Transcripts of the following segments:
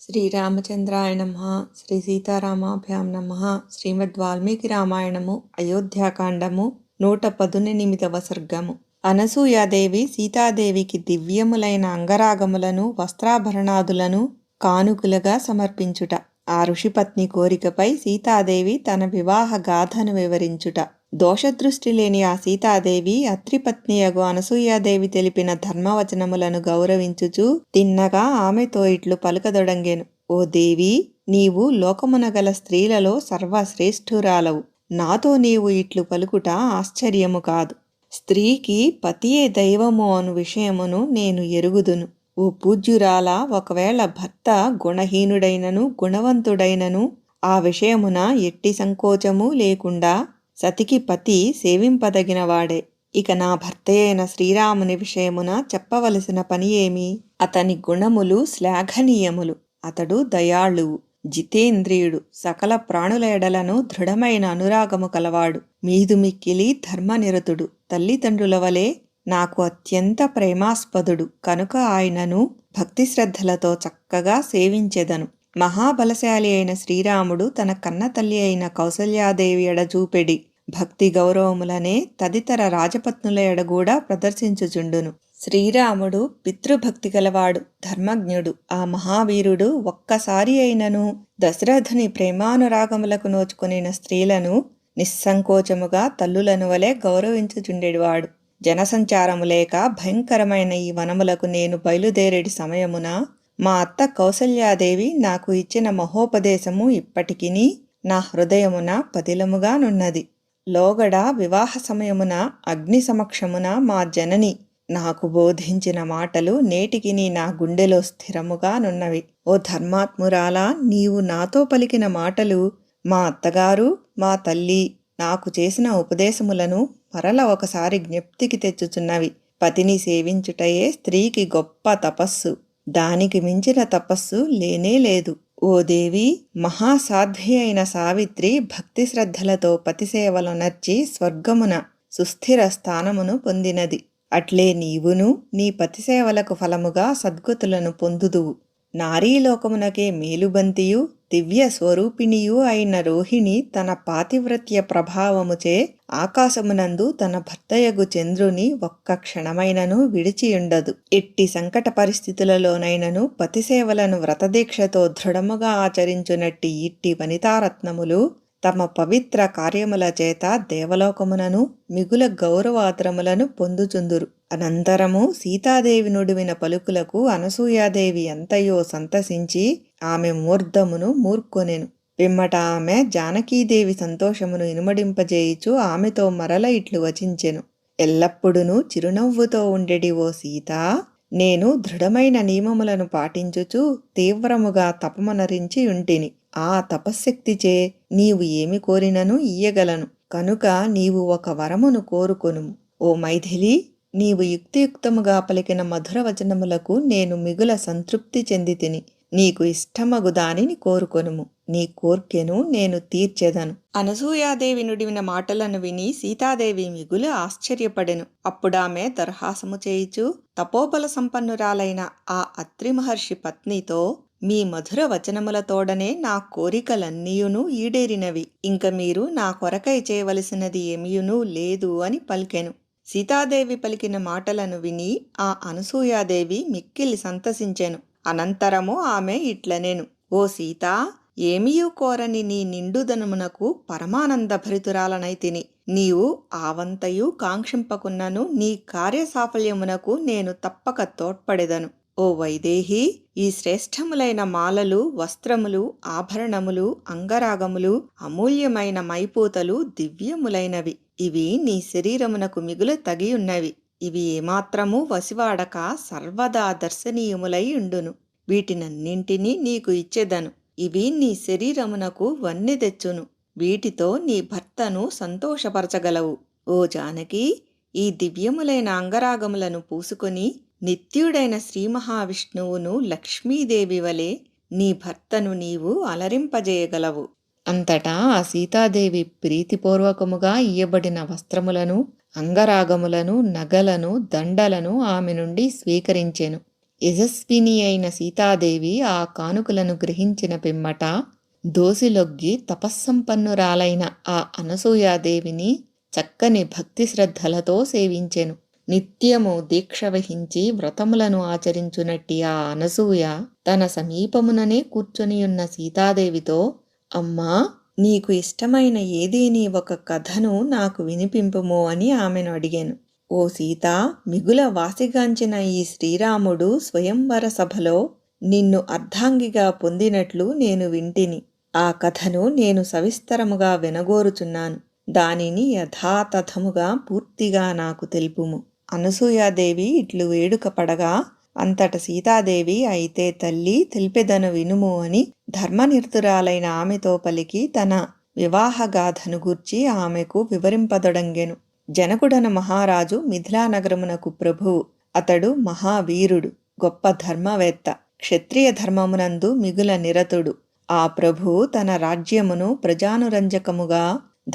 శ్రీరామచంద్రాయ నమః. శ్రీ సీతారామాభ్యాం నమః. శ్రీమద్ వాల్మీకి రామాయణము అయోధ్యాకాండము 118వ సర్గము. అనసూయాదేవి సీతాదేవికి దివ్యములైన అంగరాగములను వస్త్రాభరణాదులను కానుకలుగా సమర్పించుట. ఆ ఋషిపత్ని కోరికపై సీతాదేవి తన వివాహ గాథను వివరించుట. దోషదృష్టి లేని ఆ సీతాదేవి అత్రిపత్నియగు అనసూయాదేవి తెలిపిన ధర్మవచనములను గౌరవించుచు తిన్నగా ఆమెతో ఇట్లు పలుకదొడంగెను. ఓ దేవి, నీవు లోకమునగల స్త్రీలలో సర్వశ్రేష్ఠురాలవు. నాతో నీవు ఇట్లు పలుకుట ఆశ్చర్యము కాదు. స్త్రీకి పతియే దైవము అను విషయమును నేను ఎరుగుదును. ఓ పూజ్యురాల, ఒకవేళ భర్త గుణహీనుడైనను గుణవంతుడైనను ఆ విషయమున ఎట్టి సంకోచము లేకుండా సతికి పతి సేవింపదగినవాడే. ఇక నా భర్తయైన శ్రీరాముని విషయమున చెప్పవలసిన పని ఏమి? అతని గుణములు శ్లాఘనీయములు. అతడు దయాళువు, జితేంద్రియుడు, సకల ప్రాణుల ఎడలను దృఢమైన అనురాగము కలవాడు, మీదుమిక్కిలి ధర్మనిరతుడు, తల్లిదండ్రుల వలె నాకు అత్యంత ప్రేమాస్పదుడు. కనుక ఆయనను భక్తి శ్రద్ధలతో చక్కగా సేవించెదను. మహాబలశాలి అయిన శ్రీరాముడు తన కన్న తల్లి అయిన కౌసల్యాదేవి ఎడ చూపెడి భక్తి గౌరవములనే తదితర రాజపత్నుల ఎడగూడా ప్రదర్శించుచుండును. శ్రీరాముడు పితృభక్తి గలవాడు, ధర్మజ్ఞుడు. ఆ మహావీరుడు ఒక్కసారి అయినను దశరథుని ప్రేమానురాగములకు నోచుకొనిన స్త్రీలను నిస్సంకోచముగా తల్లులను వలె గౌరవించుచుండెడివాడు. జనసంచారము లేక భయంకరమైన ఈ వనములకు నేను బయలుదేరేడి సమయమున మా అత్త కౌసల్యాదేవి నాకు ఇచ్చిన మహోపదేశము ఇప్పటికిని నా హృదయమున పదిలముగానున్నది. లోగడ వివాహ సమయమున అగ్ని సమక్షమున మా జనని నాకు బోధించిన మాటలు నేటికిని నా గుండెలో స్థిరముగానున్నవి. ఓ ధర్మాత్మురాలా, నీవు నాతో పలికిన మాటలు మా అత్తగారు, మా తల్లి నాకు చేసిన ఉపదేశములను మరల ఒకసారి జ్ఞప్తికి తెచ్చుచున్నవి. పతిని సేవించుటయే స్త్రీకి గొప్ప తపస్సు. దానికి మించిన తపస్సు లేనే లేదు. ఓ దేవి, మహాసాధ్వి అయిన సావిత్రి భక్తి శ్రద్ధలతో పతిసేవలు నర్చి స్వర్గమున సుస్థిర స్థానమును పొందినది. అట్లే నీవును నీ పతిసేవలకు ఫలముగా సద్గతులను పొందుదువు. నారీలోకమునకే మేలుబంతియు దివ్య స్వరూపిణియు అయిన రోహిణి తన పాతివ్రత్య ప్రభావముచే ఆకాశమునందు తన భర్తయగు చంద్రుని ఒక్క క్షణమైనను విడిచియుండదు. ఎట్టి సంకట పరిస్థితులలోనైనను పతిసేవలను వ్రతదీక్షతో దృఢముగా ఆచరించునట్టి ఇట్టి వనితారత్నములు తమ పవిత్ర కార్యముల చేత దేవలోకమునను మిగుల గౌరవాదరములను పొందుచుందురు. అనంతరము సీతాదేవి నుడివిన పలుకులకు అనసూయాదేవి ఎంతయో సంతసించి ఆమె మూర్ధమును మూర్కొనెను. పిమ్మట ఆమె జానకీదేవి సంతోషమును ఇనుమడింపజేయుచు ఆమెతో మరల ఇట్లు వచించెను. ఎల్లప్పుడూ చిరునవ్వుతో ఉండెడి ఓ సీత, నేను దృఢమైన నియమములను పాటించుచు తీవ్రముగా తపమనరించి ఉంటిని. ఆ తపశ్శక్తిచే నీవు ఏమి కోరినను ఇయ్యగలను. కనుక నీవు ఒక వరమును కోరుకొనుము. ఓ మైథిలి, నీవు యుక్తియుక్తముగా పలికిన మధుర వచనములకు నేను మిగుల సంతృప్తి చెందితిని. నీకు ఇష్టమగు దానిని కోరుకొనుము. నీ కోర్కెను నేను తీర్చెదను. అనసూయాదేవి నుడివిన మాటలను విని సీతాదేవి మిగుల ఆశ్చర్యపడెను. అప్పుడామె దర్హాసము చేయుచు తపోబల సంపన్నురాలైన ఆ అత్రి మహర్షి పత్నితో, మీ మధుర వచనములతోడనే నా కోరికలన్నీయును ఈడేరినవి. ఇంక మీరు నా కొరకై చేయవలసినది ఏమియునూ లేదు అని పలికెను. సీతాదేవి పలికిన మాటలను విని ఆ అనసూయాదేవి మిక్కిలి సంతసించెను. అనంతరము ఆమె ఇట్లనెను. ఓ సీతా, ఏమియూ కోరని నీ నిండుదనమునకు పరమానంద భరితురాలనైతిని. నీవు ఆవంతయు కాంక్షింపకున్నను నీ కార్యసాఫల్యమునకు నేను తప్పక తోడ్పడెదను. ఓ వైదేహి, ఈ శ్రేష్టములైన మాలలు, వస్త్రములు, ఆభరణములు, అంగరాగములు, అమూల్యమైన మైపూతలు దివ్యములైనవి. ఇవి నీ శరీరమునకు మిగులు తగియున్నవి. ఇవి ఏమాత్రము వసివాడక సర్వదా దర్శనీయములై ఉండును. వీటినన్నింటినీ నీకు ఇచ్చెదను. ఇవి నీ శరీరమునకు వన్నె తెచ్చును. వీటితో నీ భర్తను సంతోషపరచగలవు. ఓ జానకి, ఈ దివ్యములైన అంగరాగములను పూసుకొని నిత్యుడైన శ్రీ మహావిష్ణువును లక్ష్మీదేవి వలె నీ భర్తను నీవు అలరింపజేయగలవు. అంతటా ఆ సీతాదేవి ప్రీతిపూర్వకముగా ఇయ్యబడిన వస్త్రములను, అంగరాగములను, నగలను, దండలను ఆమె నుండి స్వీకరించెను. యశస్విని అయిన సీతాదేవి ఆ కానుకలను గ్రహించిన పిమ్మట దోసిలొగ్గి తపస్సంపన్నురాలైన ఆ అనసూయాదేవిని చక్కని భక్తి శ్రద్ధలతో సేవించెను. నిత్యము దీక్ష వహించి వ్రతములను ఆచరించునట్టి ఆ అనసూయ తన సమీపముననే కూర్చొనియున్న సీతాదేవితో, అమ్మా, నీకు ఇష్టమైన ఏదేని ఒక కథను నాకు వినిపింపుము అని ఆమెను అడిగాను. ఓ సీత, మిగుల వాసిగాంచిన ఈ శ్రీరాముడు స్వయంవర సభలో నిన్ను అర్ధాంగిగా పొందినట్లు నేను వింటిని. ఆ కథను నేను సవిస్తరముగా వినగోరుచున్నాను. దానిని యథాతథముగా పూర్తిగా నాకు తెలుపుము. అనసూయాదేవి ఇట్లు వేడుక పడగా అంతట సీతాదేవి, అయితే తల్లి, తెలిపెదను వినుము అని ధర్మనిర్తురాలైన ఆమెతో పలికి తన వివాహగాథను గూర్చి ఆమెకు వివరింపదొడంగెను. జనకుడన మహారాజు మిథిలానగరమునకు ప్రభువు. అతడు మహావీరుడు, గొప్ప ధర్మవేత్త, క్షత్రియ ధర్మమునందు మిగుల నిరతుడు. ఆ ప్రభువు తన రాజ్యమును ప్రజానురంజకముగా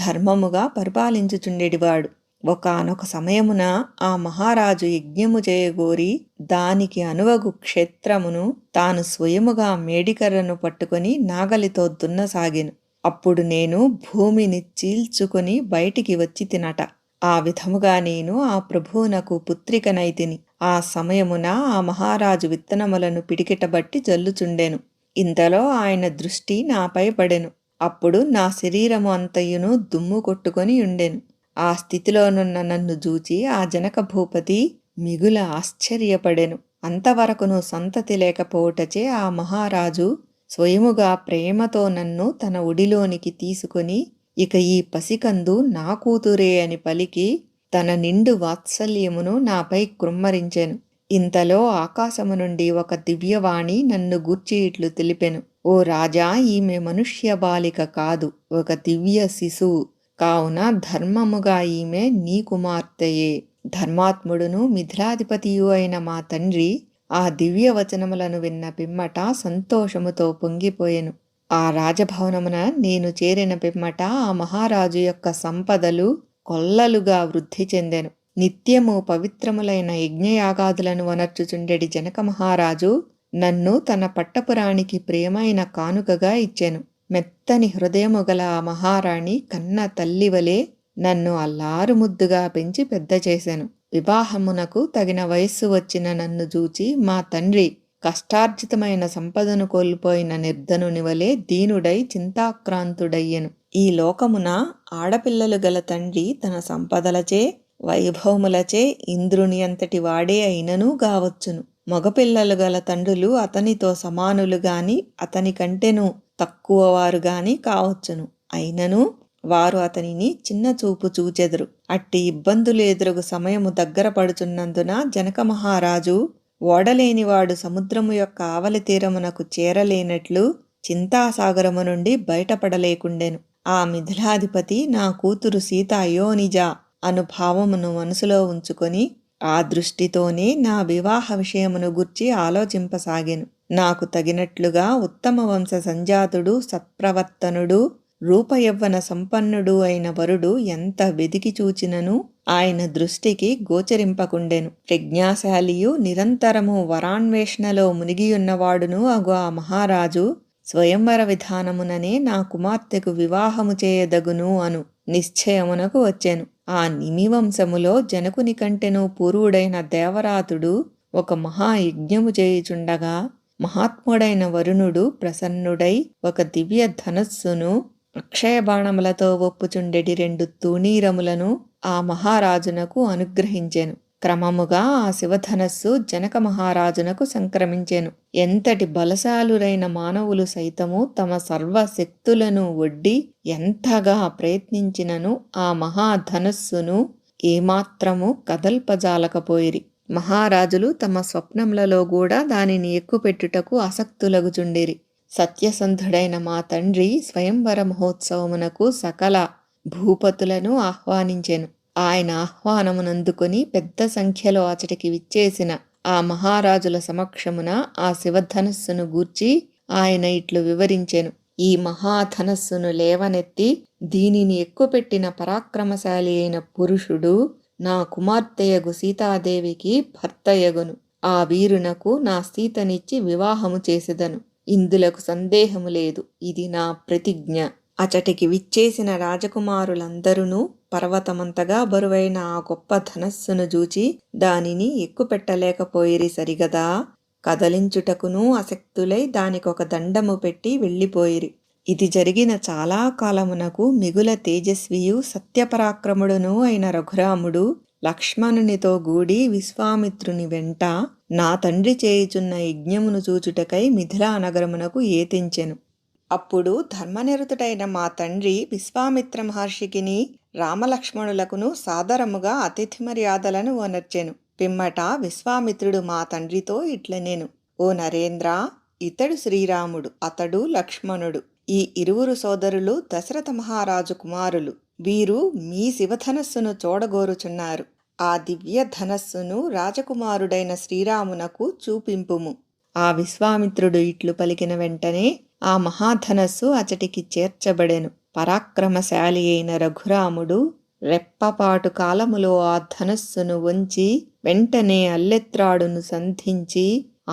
ధర్మముగా పరిపాలించుచుండెడివాడు. ఒకానొక సమయమున ఆ మహారాజు యజ్ఞము చేయగోరి దానికి అనువగు క్షేత్రమును తాను స్వయముగా మేడికర్రను పట్టుకొని నాగలితో దున్నసాగెను. అప్పుడు నేను భూమిని చీల్చుకొని బయటికి వచ్చి తినట. ఆ విధముగా నేను ఆ ప్రభువునకు పుత్రికనైతిని. ఆ సమయమున ఆ మహారాజు విత్తనములను పిడికిటబట్టి జల్లుచుండెను. ఇంతలో ఆయన దృష్టి నాపై పడెను. అప్పుడు నా శరీరము అంతయును దుమ్ము కొట్టుకొని ఉండెను. ఆ స్థితిలోనున్న నన్ను చూచి ఆ జనక భూపతి మిగుల ఆశ్చర్యపడెను. అంతవరకును సంతతి లేకపోవటచే ఆ మహారాజు స్వయముగా ప్రేమతో నన్ను తన ఒడిలోనికి తీసుకొని, ఇక ఈ పసికందు నా కూతురే అని పలికి తన నిండు వాత్సల్యమును నాపై కృమ్మరించెను. ఇంతలో ఆకాశము నుండి ఒక దివ్యవాణి నన్ను గూర్చి ఇట్లు తెలిపెను. ఓ రాజా, ఈమె మనుష్య బాలిక కాదు, ఒక దివ్య శిశువు. కావున ధర్మముగా ఈమె నీ కుమార్తెయే. ధర్మాత్ముడును మిథిలాధిపతియు అయిన మా తండ్రి ఆ దివ్య వచనములను విన్న పిమ్మట సంతోషముతో పొంగిపోయెను. ఆ రాజభవనమున నేను చేరిన పిమ్మట ఆ మహారాజు యొక్క సంపదలు కొల్లలుగా వృద్ధి చెందెను. నిత్యము పవిత్రములైన యజ్ఞయాగాదులను వనర్చుచుండెడి జనక మహారాజు నన్ను తన పట్టపురానికి ప్రియమైన కానుకగా ఇచ్చెను. మెత్తని హృదయము గల ఆ మహారాణి కన్న తల్లివలే నన్ను అల్లారు ముద్దుగా పెంచి పెద్ద చేశాను. వివాహమునకు తగిన వయస్సు వచ్చిన నన్ను చూచి మా తండ్రి కష్టార్జితమైన సంపదను కోల్పోయిన నిర్ధనుని వలె దీనుడై చింతాక్రాంతుడయ్యెను. ఈ లోకమున ఆడపిల్లలు గల తండ్రి తన సంపదలచే వైభవములచే ఇంద్రుని అంతటి వాడే అయిననూ గావచ్చును. మగపిల్లలు గల తండ్రులు అతనితో సమానులు గాని అతని కంటెను తక్కువవారు గాని కావచ్చును. అయినను వారు అతనిని చిన్న చూపు చూచెదరు. అట్టి ఇబ్బందులు ఎదురుగు సమయము దగ్గర పడుచున్నందున జనక మహారాజు ఓడలేనివాడు సముద్రము యొక్క ఆవలి తీరమునకు చేరలేనట్లు చింతాసాగరము నుండి బయటపడలేకుండెను. ఆ మిథిలాధిపతి నా కూతురు సీత అయోనిజ అను భావమును మనసులో ఉంచుకొని ఆ దృష్టితోనే నా వివాహ విషయమును గుర్చి ఆలోచింపసాగెను. నాకు తగినట్లుగా ఉత్తమ వంశ సంజాతుడు, సత్ప్రవర్తనుడు, రూపయవ్వన సంపన్నుడు అయిన వరుడు ఎంత వెదికి చూచినను ఆయన దృష్టికి గోచరింపకుండెను. ప్రజ్ఞాశాలియు నిరంతరము వరాన్వేషణలో మునిగియున్నవాడును అగు ఆ మహారాజు స్వయంవర విధానముననే నా కుమార్తెకు వివాహము చేయదగును అను నిశ్చయమునకు వచ్చెను. ఆ నిమివంశములో జనకుని కంటెను పూర్వుడైన దేవరాతుడు ఒక మహాయజ్ఞము చేయుచుండగా మహాత్ముడైన వరుణుడు ప్రసన్నుడై ఒక దివ్య ధనస్సును అక్షయ బాణములతో ఒప్పుచుండెడి 2 తూణీరములను ఆ మహారాజునకు అనుగ్రహించెను. క్రమముగా ఆ శివధనస్సు జనక మహారాజునకు సంక్రమించెను. ఎంతటి బలశాలురైన మానవులు సైతము తమ సర్వశక్తులను ఒడ్డి ఎంతగా ప్రయత్నించినను ఆ మహాధనస్సును ఏమాత్రము కదల్పజాలకపోయిరి. మహారాజులు తమ స్వప్నములలో కూడా దానిని ఎక్కుపెట్టుటకు ఆసక్తులగుచుండిరి. సత్యసంధుడైన మా తండ్రి స్వయంవర మహోత్సవమునకు సకల భూపతులను ఆహ్వానించెను. ఆయన ఆహ్వానమునందుకొని పెద్ద సంఖ్యలో అచటికి విచ్చేసిన ఆ మహారాజుల సమక్షమున ఆ శివధనస్సును గూర్చి ఆయన ఇట్లు వివరించెను. ఈ మహాధనస్సును లేవనెత్తి దీనిని ఎక్కుపెట్టిన పరాక్రమశాలి అయిన పురుషుడు నా కుమార్తెయగు సీతాదేవికి భర్తయగును. ఆ వీరునకు నా సీతనిచ్చి వివాహము చేసెదను. ఇందులకు సందేహము లేదు. ఇది నా ప్రతిజ్ఞ. అచటికి విచ్చేసిన రాజకుమారులందరూ పర్వతమంతగా బరువైన ఆ గొప్ప ధనస్సును జూచి దానిని ఎక్కుపెట్టలేకపోయిరి సరిగదా. కదలించుటకును అశక్తులై దానికొక దండము పెట్టి వెళ్ళిపోయిరి. ఇది జరిగిన చాలా కాలమునకు మిగుల తేజస్వియు సత్యపరాక్రముడును అయిన రఘురాముడు లక్ష్మణునితో గూడి విశ్వామిత్రుని వెంట నా తండ్రి చేయుచున్న యజ్ఞమును చూచుటకై మిథిలా నగరమునకు ఏతించెను. అప్పుడు ధర్మనిరతుడైన మా తండ్రి విశ్వామిత్ర మహర్షికిని రామలక్ష్మణులకును సాదరముగా అతిథి మర్యాదలను ఓనర్చెను. పిమ్మట విశ్వామిత్రుడు మా తండ్రితో ఇట్లనెను: ఓ నరేంద్ర, ఇతడు శ్రీరాముడు, అతడు లక్ష్మణుడు. ఈ ఇరువురు సోదరులు దశరథ మహారాజు కుమారులు. వీరు మీ శివధనస్సును చూడగోరుచున్నారు. ఆ దివ్య ధనస్సును రాజకుమారుడైన శ్రీరామునకు చూపింపుము. ఆ విశ్వామిత్రుడు ఇట్లు పలికిన వెంటనే ఆ మహాధనస్సు అచటికి చేర్చబడెను. పరాక్రమశాలి అయిన రఘురాముడు రెప్పపాటు కాలములో ఆ ధనస్సును వంచి వెంటనే అల్లెత్రాడును సంధించి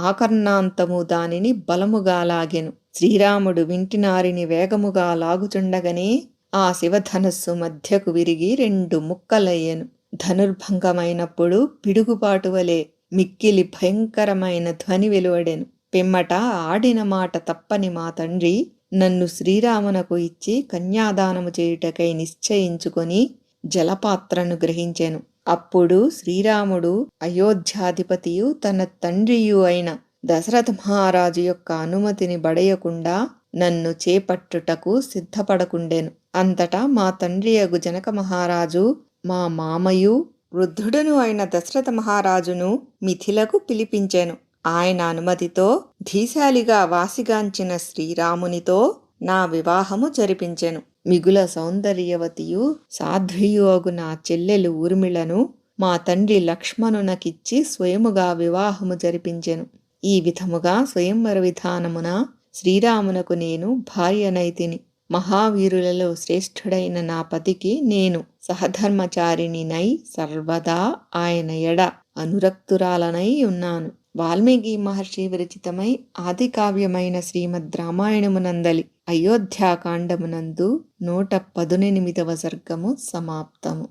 ఆకర్ణాంతము దానిని బలముగా లాగెను. శ్రీరాముడు వింటినారిని వేగముగా లాగుచుండగనే ఆ శివధనస్సు మధ్యకు విరిగి 2 ముక్కలయ్యెను. ధనుర్భంగమైనప్పుడు పిడుగుపాటు వలె మిక్కిలి భయంకరమైన ధ్వని వెలువడెను. పిమ్మట ఆడిన మాట తప్పని మా తండ్రి నన్ను శ్రీరామునకు ఇచ్చి కన్యాదానము చేయుటకై నిశ్చయించుకొని జలపాత్రను గ్రహించెను. అప్పుడు శ్రీరాముడు అయోధ్యాధిపతియు తన తండ్రియు అయిన దశరథ మహారాజు యొక్క అనుమతిని బడయకుండా నన్ను చేపట్టుటకు సిద్ధపడకుండెను. అంతటా మా తండ్రియగు జనక మహారాజు, మా మామయు వృద్ధుడును అయిన దశరథ మహారాజును మిథిలకు పిలిపించెను. ఆయన అనుమతితో ధీశాలిగా వాసిగాంచిన శ్రీరామునితో నా వివాహము జరిపించెను. మిగుల సౌందర్యవతియు సాధ్వియు అగు నా చెల్లెలు ఊర్మిళను మా తండ్రి లక్ష్మణునకిచ్చి స్వయముగా వివాహము జరిపించెను. ఈ విధముగా స్వయంవర విధానమున శ్రీరామునకు నేను భార్యనైతిని. మహావీరులలో శ్రేష్ఠుడైన నా పతికి నేను సహధర్మచారిణినై సర్వదా ఆయన ఎడ అనురక్తురాలనై ఉన్నాను. వాల్మీకి మహర్షి విరచితమై ఆదికావ్యమైన శ్రీమద్ రామాయణమునందలి అయోధ్యాకాండమునందు 118వ సర్గము సమాప్తము.